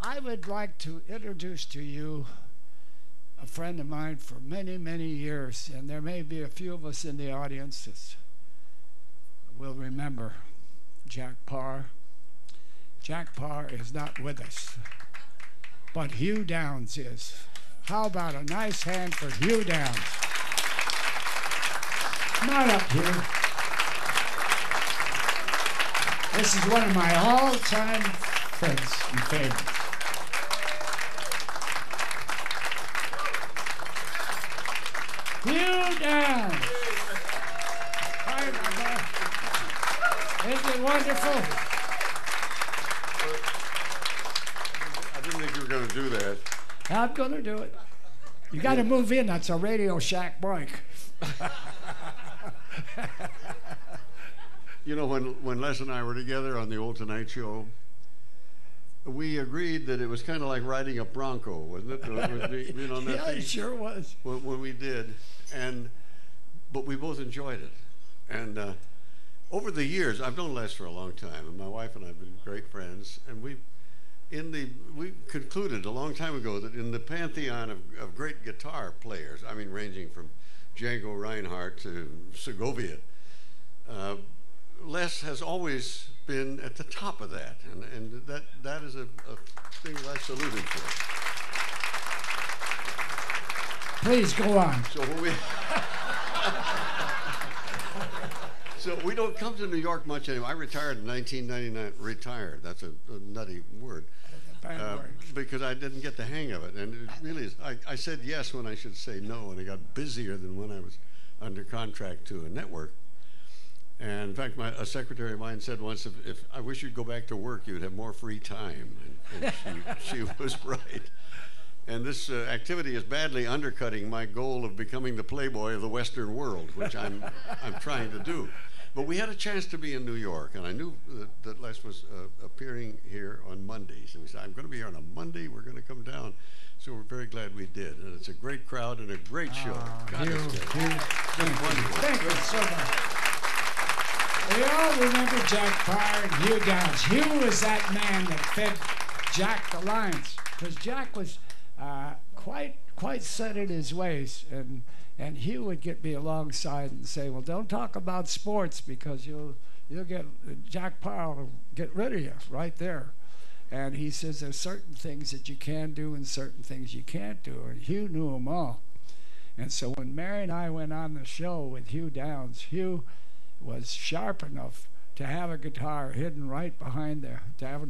I would like to introduce to you a friend of mine for many, many years, and there may be a few of us in the audience that will remember Jack Parr. Jack Parr is not with us, but Hugh Downs is. How about a nice hand for Hugh Downs? Come on up, Hugh. This is one of my all-time friends and favorites. Hugh Downs. Hi, Mama. Isn't it wonderful? I didn't think you were going to do that. I'm going to do it. You got to move in. That's a Radio Shack break. You know, when Les and I were together on the old Tonight Show, we agreed that it was kind of like riding a Bronco, wasn't it? Yeah, it sure was. When we did, but we both enjoyed it. And over the years, I've known Les for a long time, and my wife and I have been great friends. And we concluded a long time ago that in the pantheon of great guitar players, I mean, ranging from Django Reinhardt to Segovia, Les has always been at the top of that, and that is a thing Les saluted for. Please go on. So we don't come to New York much anymore. I retired in 1999. Retired. That's a nutty word. Because I didn't get the hang of it, and it really is. I said yes when I should say no, and I got busier than when I was under contract to a network. And in fact, a secretary of mine said once, if I wish you'd go back to work, you'd have more free time. And she was right. And this activity is badly undercutting my goal of becoming the playboy of the Western world, which I'm trying to do. But we had a chance to be in New York, and I knew that Les was appearing here on Mondays. And we said, I'm going to be here on a Monday. We're going to come down. So we're very glad we did. And it's a great crowd and a great show. Thank you so much. We all remember Jack Parr and Hugh Downs. Hugh was that man that fed Jack the lines, because Jack was quite set in his ways, and Hugh would get me alongside and say, well, don't talk about sports, because you'll get Jack Parr will get rid of you right there. And he says there's certain things that you can do and certain things you can't do, and Hugh knew them all. And so when Mary and I went on the show with Hugh Downs, Hugh was sharp enough to have a guitar hidden right behind there, to have